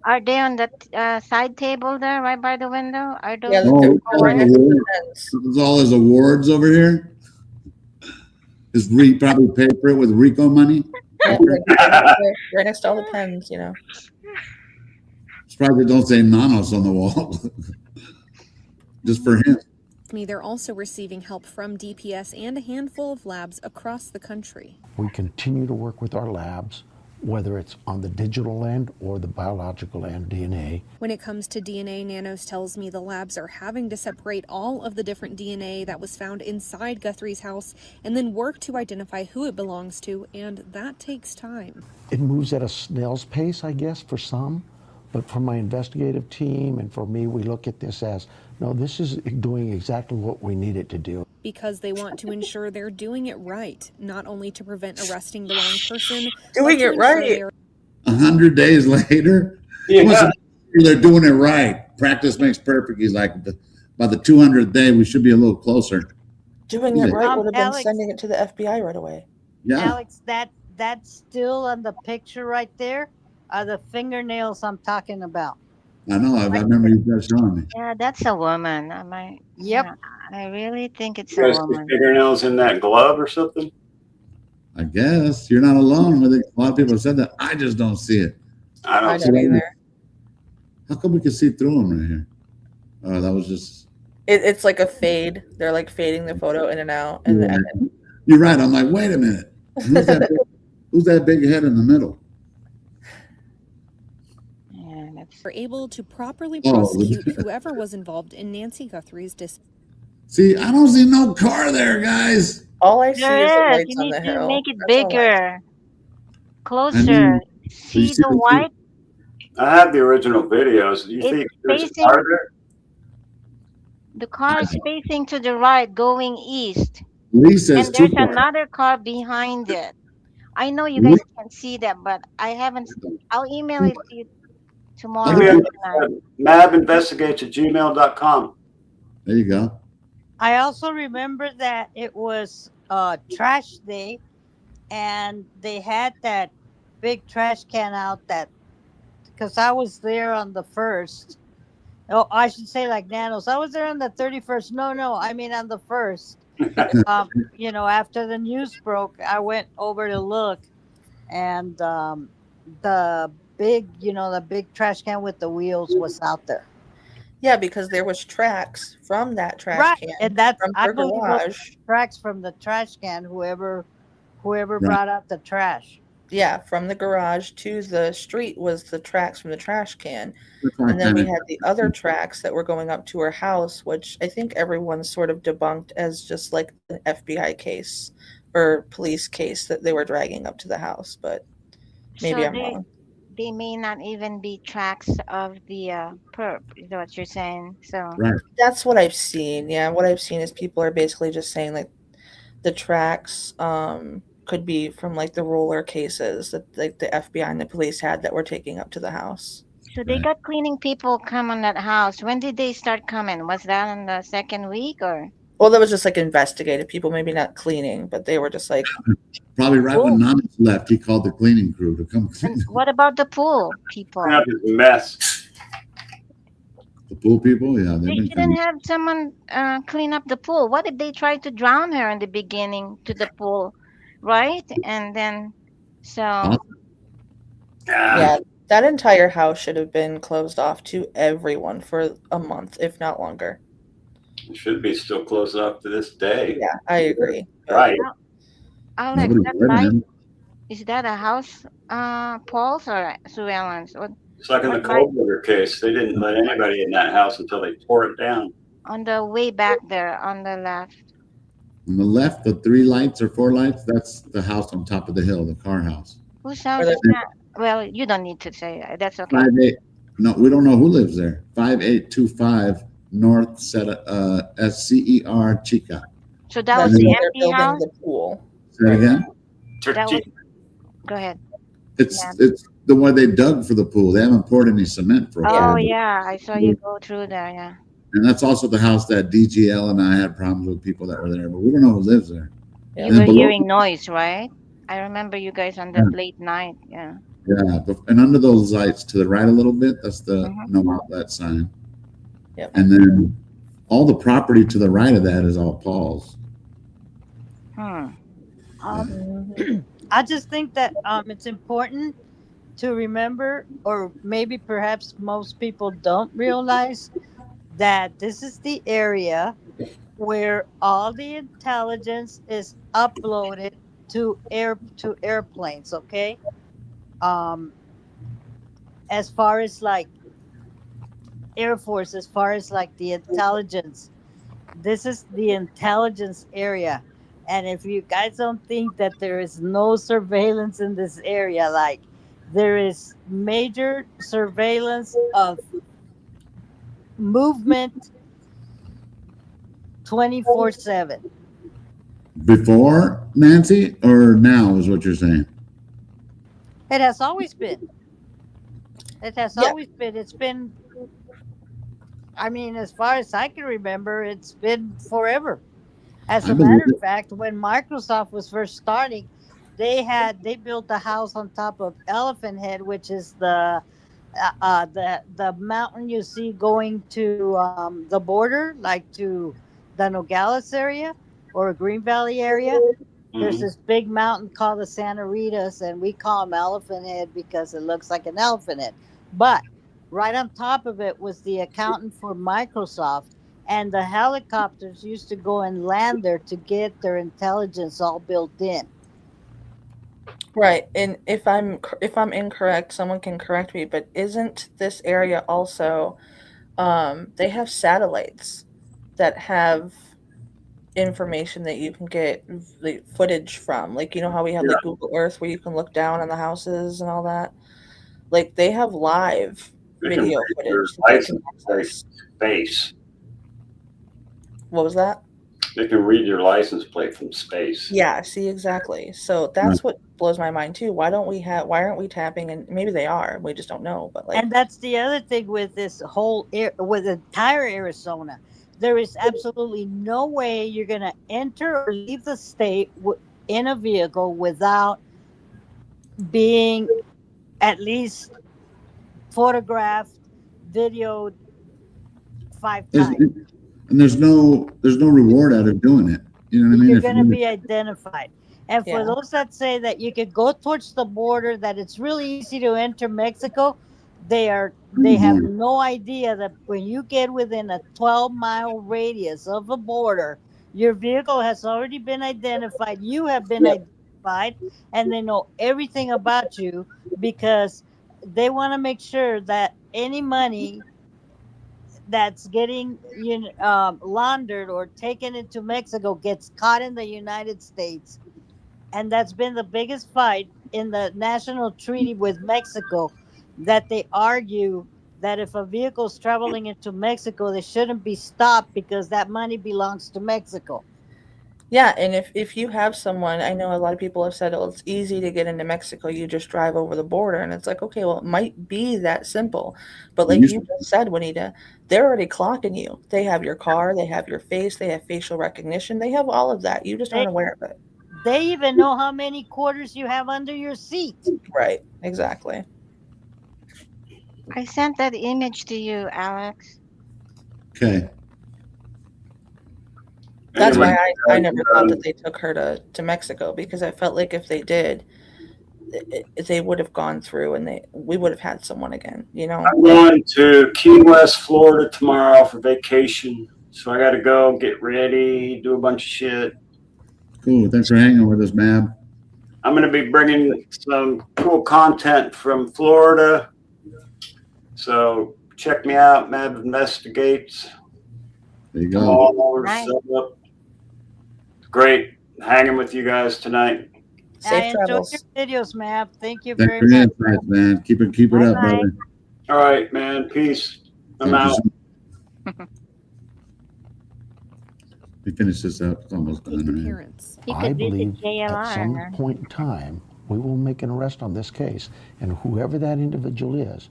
are they on the side table there, right by the window? Are those? Yeah, Oh, they're all right his next to the awards. fence. This is all his awards over here. Probably paid for it with Rico money. Yeah, right next to all the pens, you know. It's probably don't say Nanos on the wall. Just for him. me they're also receiving help from DPS and a handful of labs across the country. We continue to work with our labs, whether it's on the digital end or the biological end, DNA. When it comes to DNA, Nanos tells me the labs are having to separate all of the different DNA that was found inside Guthrie's house and then work to identify who it belongs to, and that takes time. It moves at a snail's pace, I guess, for some, but for my investigative team and for me, we look at this as, no, this is doing exactly what we need it to do. Because they want to ensure they're doing it right, not only to prevent arresting the wrong person, Doing but to it ensure right. they are 100 days later, Yeah. they're doing it right. Practice makes perfect. He's like, by the 200th day, we should be a little closer. Doing it right Um, would have been Alex- sending it to the FBI right away. Yeah. Alex, that's still on the picture right there are the fingernails I'm talking about. I know. I remember you guys showing me. Yeah, that's a woman. Yep. Yeah, I really think it's You a guys put woman. fingernails in that glove or something? I guess you're not alone with it. A lot of people have said that. I just don't see it. I I don't don't either. How come we can see through them right here? Oh, that was just. It's like a fade. They're like fading the photo in and out. And You're then, right. You're right. I'm like, wait a minute. Who's that big head in the middle? Yeah, that's. are able to properly Oh, prosecute whoever was involved in Nancy Guthrie's See, I don't see no car there, guys. all I see is the There is. lights You on need the to hill. make it That's all I see. bigger, closer. See you see the the- white? I have the original videos. Do you It's think there's a facing- car there? The car is facing to the right, going east, Lee says and two there's cars. another car behind it. I know you guys can't see that, but I haven't. I'll email it to you tomorrow. Maybe mabinvestigates@gmail.com. There you go. I also remember that it was trash day, and they had that big trash can out that because I was there on the 1st. Oh, I should say like Nanos. I was there on the 31st. No, I mean on the 1st. After the news broke, I went over to look, and the big trash can with the wheels was out there. Yeah, because there was tracks from that trash Right, can and that's from I her believe those garage. tracks from the trash can. Whoever brought out the trash. Yeah, from the garage to the street was the tracks from the trash can. That's why I And then we kinda- had the other tracks that were going up to her house, which I think everyone sort of debunked as just like an FBI case or police case that they were dragging up to the house. But maybe So I'm wrong. they may not even be tracks of the perp, is what you're saying. So Right. That's what I've seen. Yeah, what I've seen is people are basically just saying like the tracks could be from like the roller cases that like the FBI and the police had that were taking up to the house. so they Right. got cleaning people come on that house. When did they start coming? Was that in the second week or? Well, that was just like investigative people, maybe not cleaning, but they were just like, Probably right when Nanos left, he called the cleaning crew to come clean And what about the pool people? Clean up his mess. the pool people. Yeah, they've They been shouldn't coming. have someone clean up the pool. What if they tried to drown her in the beginning to the pool, right? And then, so yeah, that entire house should have been closed off to everyone for a month, if not longer. It should be still closed up to this day. Yeah, I agree. Right. Alex, Nobody's that living light, in it. is that a house pulse or surveillance? What, It's like in the what light Coldwater case. They didn't let anybody in that house until they tore it down. on the way back there on the left? On the left, the 3 lights or 4 lights, that's the house on top of the hill, the car house. Whose house is that? Well, you don't need to say. That's okay. 58. No, we don't know who lives there. 5825 North SCER Chica. So that That's was the where they're empty building house? the pool. Say it again. That was, go ahead. It's Yeah. it's the one they dug for the pool. They haven't poured any cement for a Oh, pool. yeah. I saw you go through there. Yeah. And that's also the house that DGL and I had problems with people that were there, but we don't know who lives there. Yeah. You And were below- hearing noise, right? I remember you guys on the Yeah. late night. Yeah. Yeah, and under those lights to the right a little bit, that's the Mhm. no outlet sign. Yep. And then all the property to the right of that is all Paul's. I just think that it's important to remember, or maybe perhaps most people don't realize, that this is the area where all the intelligence is uploaded to airplanes. Okay, as far as like Air Force, as far as like the intelligence, this is the intelligence area. And if you guys don't think that there is no surveillance in this area, like there is major surveillance of movement 24/7. Before Nancy or now is what you're saying? It has always been. It has Yeah. always been. It's been, I mean, as far as I can remember, it's been forever. As I a believe matter of it. fact, when Microsoft was first starting, they built a house on top of Elephant Head, which is the mountain you see going to the border, like to the Nogales area or Green Valley area. There's this big mountain called the Santa Ritas, and we call them Elephant Head because it looks like an elephant head. But right on top of it was the accountant for Microsoft, and the helicopters used to go and land there to get their intelligence all built in. Right, and if I'm incorrect, someone can correct me. But isn't this area also? They have satellites that have information that you can get the footage from. Like, you know how we have like Google Earth where you can look down on the houses and all that. Like, they have live They can video read your footage that they can license plate access. space. What was that? They can read your license plate from space. Yeah, see, exactly. So that's what blows my mind too. Why aren't we tapping? And maybe they are, we just don't know. But like, And that's the other thing with this whole with entire Arizona. There is absolutely no way you're going to enter or leave the state in a vehicle without being at least photographed, videoed 5 There's- times. And there's no reward out of doing it. You know what I mean? You're If going to you- be identified. And for Yeah. those that say that you could go towards the border, that it's really easy to enter Mexico, they have no idea that when you get within a 12-mile radius of a border, your vehicle has already been identified. You have been identified, and they know everything about you because they want to make sure that any money that's getting laundered or taken into Mexico gets caught in the United States. And that's been the biggest fight in the national treaty with Mexico, that they argue that if a vehicle is traveling into Mexico, they shouldn't be stopped because that money belongs to Mexico. Yeah, and if you have someone, I know a lot of people have said, oh, it's easy to get into Mexico. You just drive over the border. And it's like, okay, well, it might be that simple. But like you just said, Juanita, they're already clocking you. They have your car, they have your face, they have facial recognition. They have all of that. You just aren't aware of it. They even know how many quarters you have under your seat. Right, exactly. I sent that image to you, Alex. Okay. That's Anyway, why I never thought that they took her to Mexico, because I felt like if they did, they would have gone through and we would have had someone again, you know? I'm going to Key West, Florida tomorrow for vacation. So I got to go get ready, do a bunch of shit. Cool. Thanks for hanging with us, Mab. I'm going to be bringing some cool content from Florida. So check me out, Mab Investigates. There you I'm go. all over Nice. set up. Great hanging with you guys tonight. Safe I travels. enjoyed your videos, Map. Thank you Thanks very for your much. insights, man. Keep it up, Bye-bye. brother. All right, man. Peace. I'm Thank you out. so much. We finish this up. It's almost done, right? Parents. He I could visit believe at some JLR. point in time, we will make an arrest on this case, and whoever that individual is,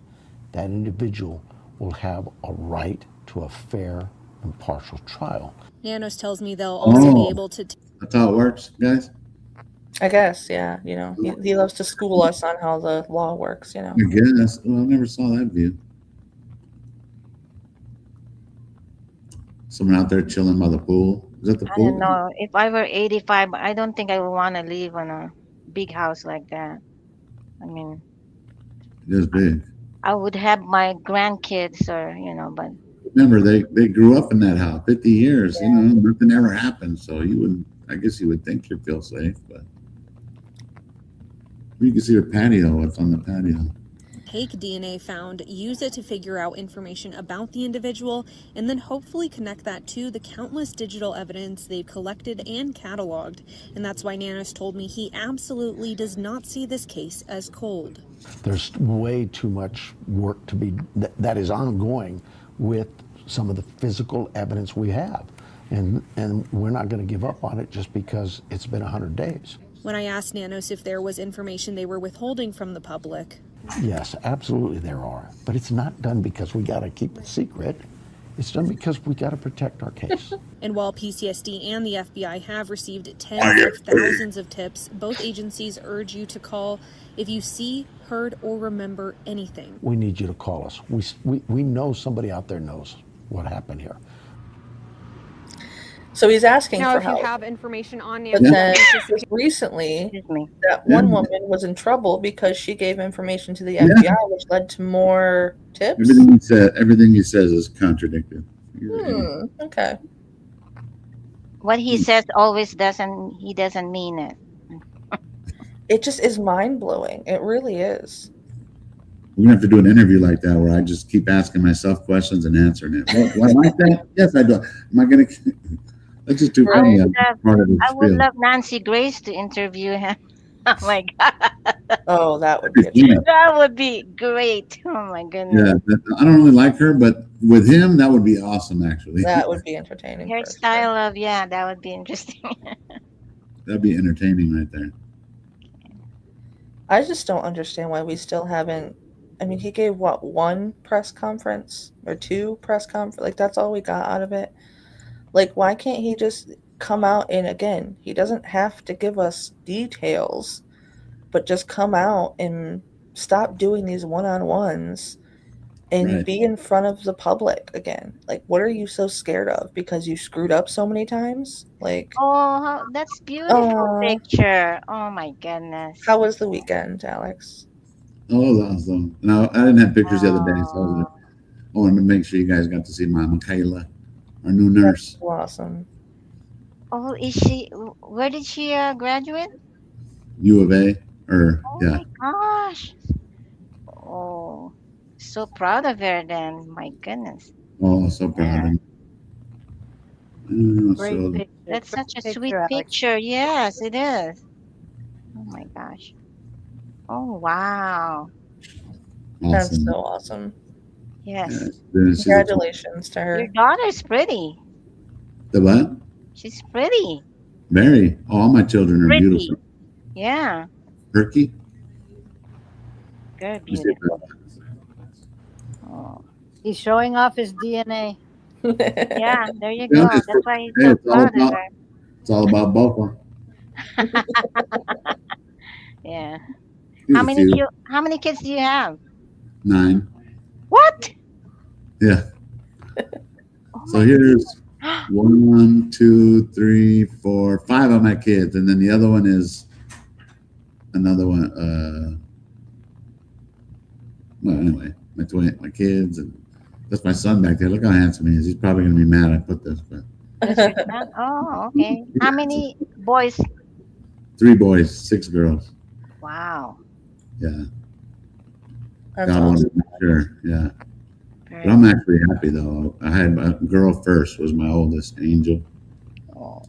that individual will have a right to a fair, impartial trial. Nanos tells me they'll also be able to That's how it works, guys. I guess, yeah. You know, he loves to school us on how the law works, you know. I guess. Well, I never saw that view. Someone out there chilling by the pool. Is that the I pool? don't know. If I were 85, I don't think I would want to live on a big house like that. I mean, It is big. I would have my grandkids but Remember, they grew up in that house 50 years. You know, nothing ever happened. So you wouldn't. I guess you would think you'd feel safe, but you can see the patio. What's on the patio? take DNA found, use it to figure out information about the individual, and then hopefully connect that to the countless digital evidence they've collected and cataloged. And that's why Nanos told me he absolutely does not see this case as cold. There's way too much work to be that is ongoing with some of the physical evidence we have. And we're not going to give up on it just because it's been 100 days. When I asked Nanos if there was information they were withholding from the public, Yes, absolutely there are. But it's not done because we got to keep it secret. It's done because we got to protect our case. and while PCSD and the FBI have received tens of thousands of tips, both agencies urge you to call if you see, heard, or remember anything. We need you to call us. We know somebody out there knows what happened here. So he's asking Now, for if you help. have information on But Nancy, then just just recently, excuse me. that one woman was in trouble because she gave information to the FBI, which led to more tips. Everything he says is contradicted. Okay. What he says always doesn't mean it. It just is mind blowing. It really is. We're gonna have to do an interview like that where I just keep asking myself questions and answering it. What like that? Yes, I do. Am I gonna? That's just too funny. I would love Nancy Grace to interview him. Oh my God. Oh, that would be that would be great. Oh my goodness. Yeah, I don't really like her, but with him, that would be awesome. Actually, That would be entertaining. Her style of that would be interesting. That'd be entertaining right there. I just don't understand why we still haven't. I mean, he gave what, one press conference or two press conference? Like, that's all we got out of it. Like, why can't he just come out and, again, he doesn't have to give us details, but just come out and stop doing these one-on-ones and Right. be in front of the public again. Like, what are you so scared of because you screwed up so many times? Like, That's beautiful picture. Oh my goodness. how was the weekend, Alex? Oh, that was awesome. And I didn't have pictures the other day, so I wanted to make sure you guys got to see my Michaela, our new nurse. So awesome. Oh, where did she graduate? U of A, or Oh yeah. my gosh. Oh, so proud of her then. My goodness. Oh, so proud of her. Great So, picture. That's Great such a sweet Alex. picture. Yes, it is. Oh my gosh. Oh wow. That's awesome. so awesome. Yes. Yeah, she's a- Congratulations to Your her. daughter's pretty. The what? She's pretty. Very. All my children are Pretty. beautiful. Yeah. Turkey? Very Let me see if beautiful. that- Oh. He's showing off his DNA. Yeah, there you Yeah, go. it's That's why he's hey, so it's all proud of about- her. It's all about Boca. Yeah. He's How a many few. how many kids do you have? 9. What? Yeah. Oh So my here's 1, 2, 3, 4, 5 of my kids, and then the other one is another one. Well, anyway, my kids, and that's my son back there. Look how handsome he is. He's probably gonna be mad I put this, but Oh, okay. How many boys? 3 boys, 6 girls. Wow. Yeah, That's God wanted awesome. to make sure. Yeah, Very but I'm actually happy though. I had my girl first was my oldest, Angel. Oh.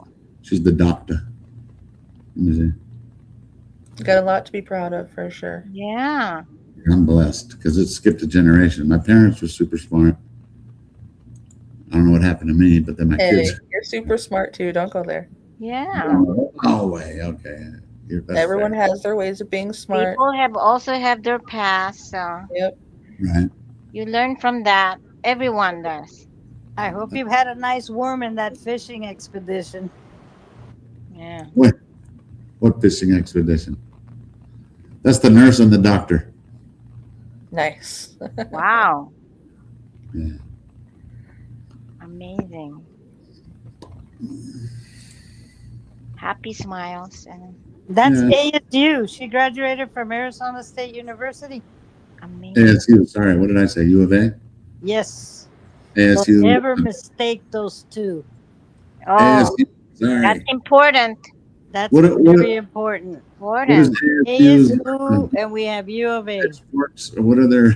She's the doctor. Let me see. Got a lot to be proud of for sure. Yeah. I'm blessed because it skipped a generation. My parents were super smart. I don't know what happened to me, but then my Hey, kids. you're super smart too. Don't go there. Yeah. Oh, way. Okay. That's Everyone fair. has their ways of being smart. People also have their past, so Yep. Right. you learn from that. Everyone does. I hope you've had a nice worm in that fishing expedition. Yeah. What fishing expedition? That's the nurse and the doctor. Nice. Wow. Yeah. Amazing. Happy smiles and That's Yeah. ASU. She graduated from Arizona State University. amazing. ASU. Sorry. What did I say? U of A? Yes. ASU. Don't ever mistake those two. Oh, ASU. Sorry. that's important. That's What- very important. What is Important. ASU's ASU and we have U of A. sports? What are their?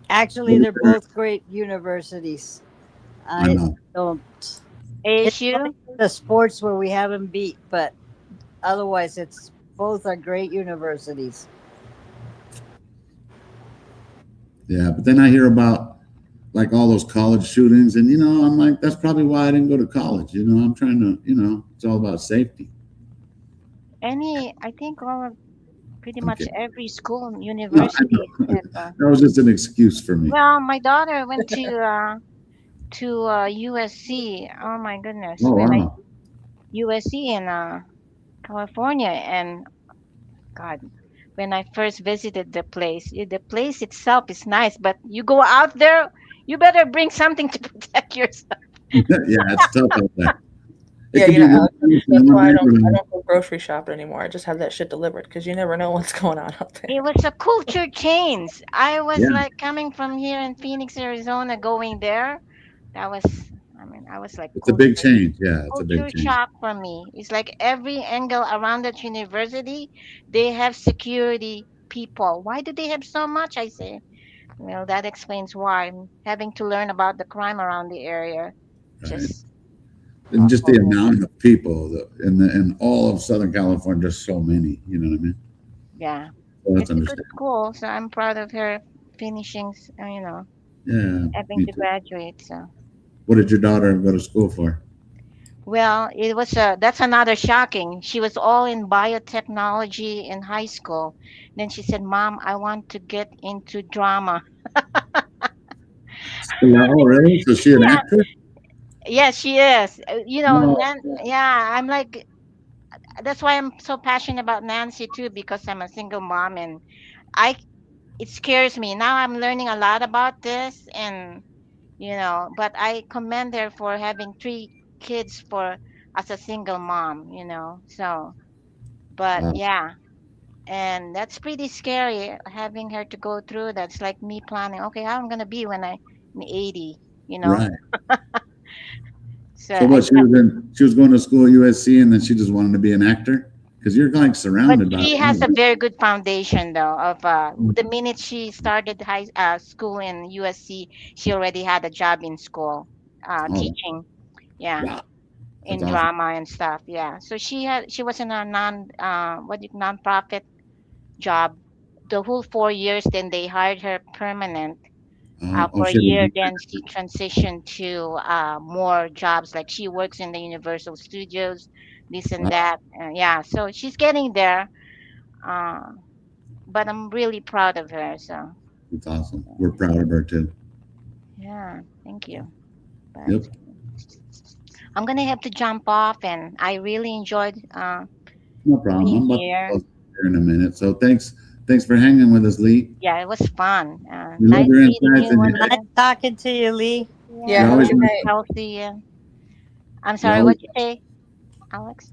Actually, they're both great universities. I know. don't. ASU. The sports where we haven't beat, but otherwise, it's both are great universities. Yeah, but then I hear about like all those college shootings, and I'm like, that's probably why I didn't go to college. I'm trying to, it's all about safety. I think pretty much Okay. every school and No, I university. know. have, That was just an excuse for me. well, my daughter went to USC. Oh my goodness. Oh wow. USC in California, and God, when I first visited the place itself is nice, but you go out there, you better bring something to protect yourself. Yeah, it's tough out there. It Yeah, could you be know, one thing for That's one why I don't neighborhood. go grocery shopping anymore. I just have that shit delivered because you never know what's going on out there. It was a culture change. I was Yeah. like coming from here in Phoenix, Arizona, going there. I was like, It's a big culture- change. Yeah, it's a big culture change. shock for me. It's like every angle around that university, they have security people. Why do they have so much? I say, well, that explains why I'm having to learn about the crime around the area. Right. Just And just the amount of people in all of Southern California, just so many. You know what I mean? yeah, So that's it's a good understandable. school. So I'm proud of her finishing. Yeah. Having Me to too. graduate. So. What did your daughter go to school for? Well, it was that's another shocking. She was all in biotechnology in high school. Then she said, "Mom, I want to get into drama." Oh, really? So she an Yeah. actress? Yes, she is. No. Yeah, I'm like, that's why I'm so passionate about Nancy too, because I'm a single mom and I it scares me. Now I'm learning a lot about this, and but I commend her for having 3 kids for as a single mom. So, but Wow. yeah, and that's pretty scary having her to go through. That's like me planning, okay, how I'm gonna be when I'm 80. You know, Right. so So what? She was going to school at USC, and then she just wanted to be an actor because you're like but surrounded by. she has a very good foundation though of Mm. the minute she started high school in USC, she already had a job in school Oh, teaching, yeah, wow, that's in awesome. drama and stuff. Yeah, so she was in a nonprofit job the whole 4 years. Then they hired her permanent Oh, for a she had year. a Then she transitioned to more jobs, like she works in the Universal Studios, this and wow, that. Yeah, so she's getting there. uh, but I'm really proud of her. So that's awesome. We're proud of her too. yeah, thank you. But Yep, I'm gonna have to jump off, and I really enjoyed no problem. being I'm about to here. close here in a minute. So thanks for hanging with us, Lee. Yeah, it was fun. We love Nice your meeting insights, you, and Nice Juanita. talking to you, Lee. Yeah, you're have Yeah, a always good night. healthy. I'm you're sorry. always What did you say, Alex?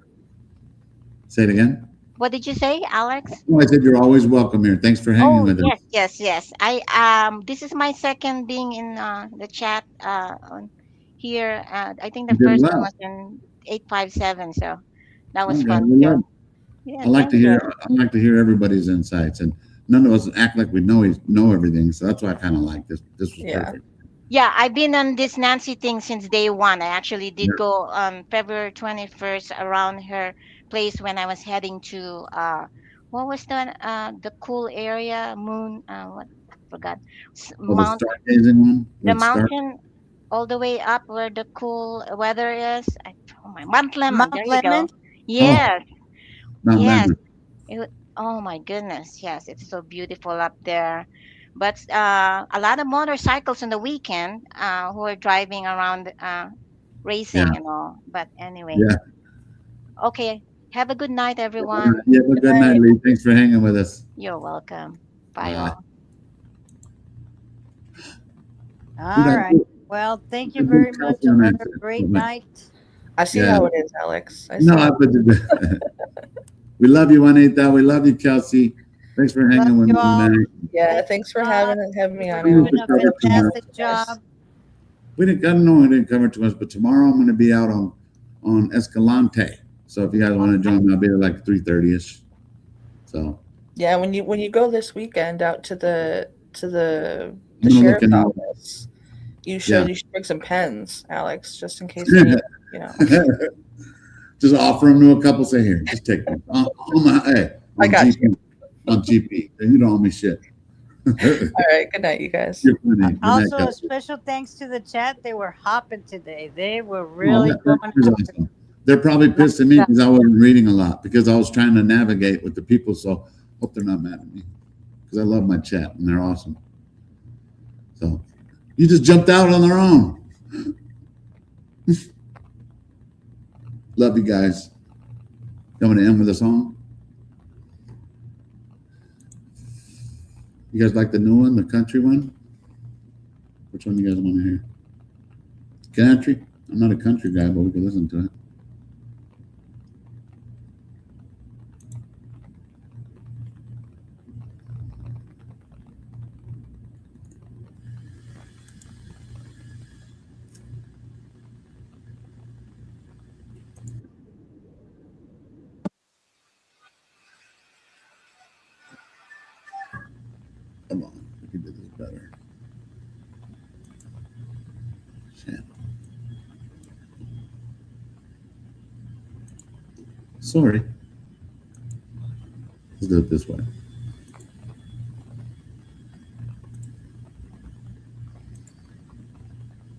say it again. What did you say, Alex? Oh, I said you're always welcome here. Thanks for hanging Oh with yes, us. yes, yes. I this is my second being in the chat on here. I think the You did first one well. was in 857, so that was Okay, fun we love. too. Yeah, I like thank to you. hear. I like to hear everybody's insights, and none of us act like we know everything. So that's why I kind of like this. This was Yeah. perfect. Yeah, I've been on this Nancy thing since day one. I actually did Yeah. go on February 21st around her place when I was heading to what was the cool area, moon, what, forgot, Oh, the mount, stargazing one the with star. mountain all the way up where the cool weather is. Oh my, Mount Lemon, Mount there you go. Lemon. Oh, Yes, Mount yes. Lambert. Oh my goodness, yes, it's so beautiful up there. But a lot of motorcycles on the weekend who are driving around Yeah, racing and all. But anyway, yeah. okay. Have a good night, everyone. You have a Good good night, night. Lee. Thanks for hanging with us. You're welcome. Bye Bye. all. All right. Well, thank you Good very much. Kelsey on Have that. a great night. I see Yeah. how it is, Alex. I see. No, we love you, Juanita. We love you, Kelsey. Thanks for hanging Love with you me all. tonight. Yeah, thanks for having me on. You're Alex. doing a fantastic job. We didn't cover too much, but tomorrow I'm going to be out on Escalante. So if you guys want to join me, I'll be there like 3:30ish. So Yeah, when you go this weekend out to the I'm gonna look sheriff's into it. office, you should Yeah. bring some pens, Alex, just in case you need, you know. Just offer them to a couple. Say here, just take them. Hey, I got GP, on GP. You don't owe me shit. All right, good night, you guys. You're funny. Good night, Also, a Kelsey. special thanks to the chat. They were hopping today. They were Oh, really that going. was awesome. They're probably pissed at me because I wasn't reading a lot because I was trying to navigate with the people. So hope they're not mad at me because I love my chat and they're awesome. So you just jumped out on their own. Love you guys. You want me to end with a song? You guys like the new one, the country one? Which one do you guys want to hear? Country? I'm not a country guy, but we can listen to it. Come on, we can do this better. Shit. Sorry. Let's do it this way.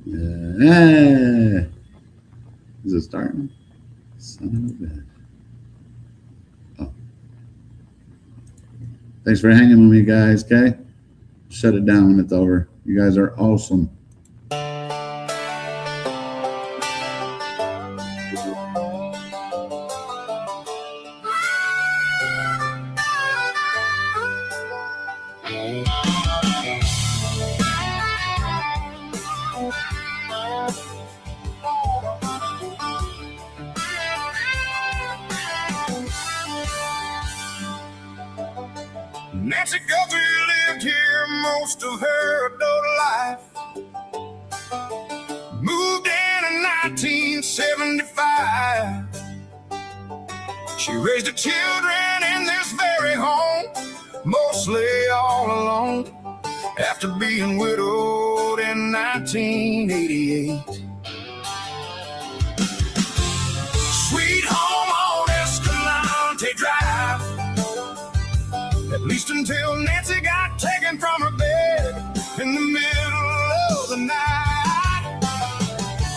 Yeah. Is it starting? Son of a bitch. Oh. Thanks for hanging with me, guys. Okay? Shut it down when it's over. You guys are awesome. Hey. Nancy Guthrie lived here most of her adult life. Moved in 1975. She raised her children in this very home, mostly all alone, after being widowed in 1988. Sweet home on Escalante Drive, at least until Nancy got taken from her bed in the middle of the night.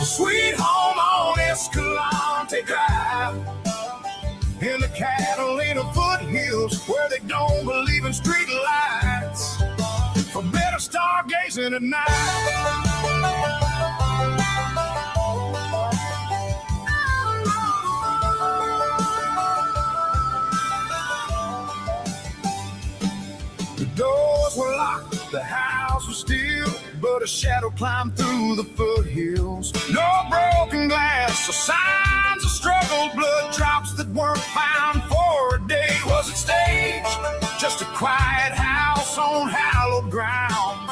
Sweet home on Escalante Drive, in the Catalina foothills, where they don't believe in street lights, for better stargazing at night. The doors were locked, the house was still, but a shadow climbed through the foothills. No broken glass or signs of struggle, blood drops that weren't found for a day. Was it staged? Just a quiet house on hallowed ground.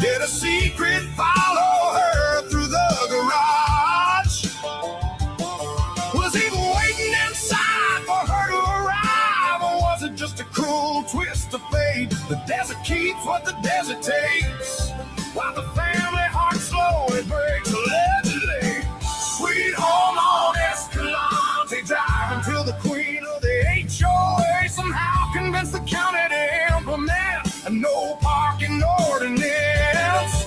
Did a secret follow her through the garage? Was he waiting inside for her to arrive, or was it just a cruel twist of fate? The desert keeps what the desert takes, while the family heart slowly breaks allegedly. Sweet home on Escalante Drive, until the queen of the HOA somehow convinced the county to implement a no parking ordinance.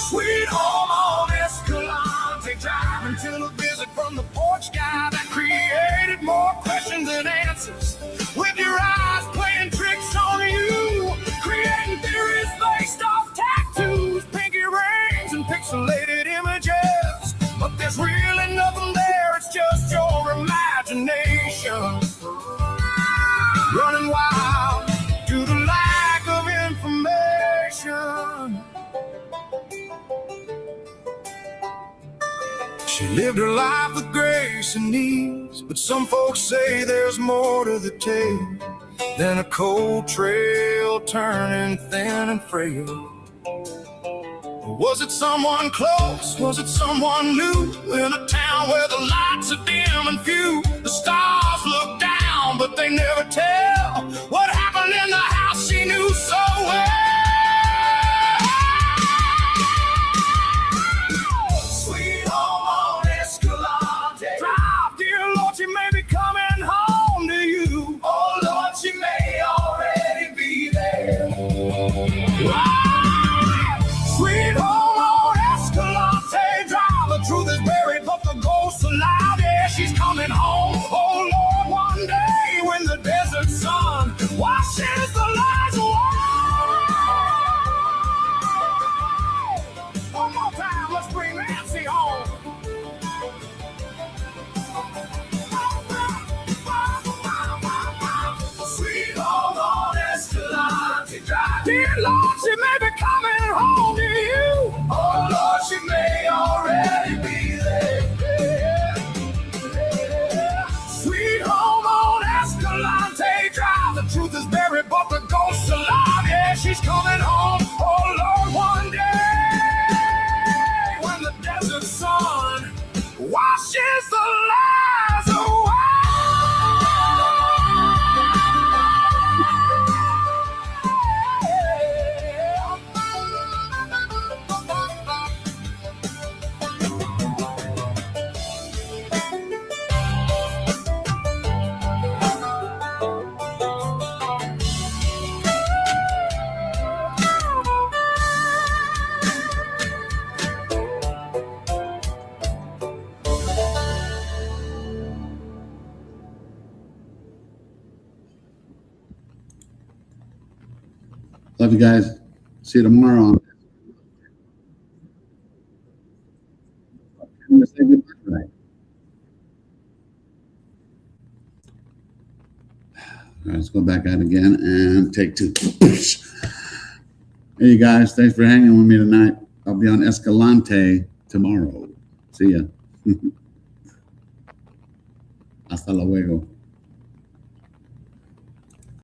Sweet home on Escalante Drive, until a visit from the porch guy that created more questions than answers. With your eyes playing tricks on you, creating theories based off tattoos, pinky rings, and pixelated images. But there's really nothing there, it's just your imagination running wild due to lack of information. She lived her life with grace and ease, but some folks say there's more to the tale than a cold trail turning thin and frail. Was it someone close? Was it someone new? In a town where the lights are dim and few, the stars look down, but they never tell what happened in the house she knew so well. Sweet home on Escalante Drive, dear Lord, she may be coming home to you. Oh Lord, she may already be there. Sweet home on Escalante Drive, the truth is buried, but the ghosts alive. Yeah, she's coming home. Oh Lord, one day when the desert sun washes the lies away. One more time, let's bring Nancy home. Sweet home on Escalante Drive, dear Lord, she may be coming home to you. Oh Lord, she may already be there. Sweet home on Escalante Drive, the truth is buried, but the ghosts alive. Yeah, she's coming home. Oh Lord, one day when the desert sun washes the lies away. Love you guys. See you tomorrow. I'm gonna say goodbye tonight. All right, let's go back out again and take two. Hey, you guys. Thanks for hanging with me tonight. I'll be on Escalante tomorrow. See ya. Hasta luego.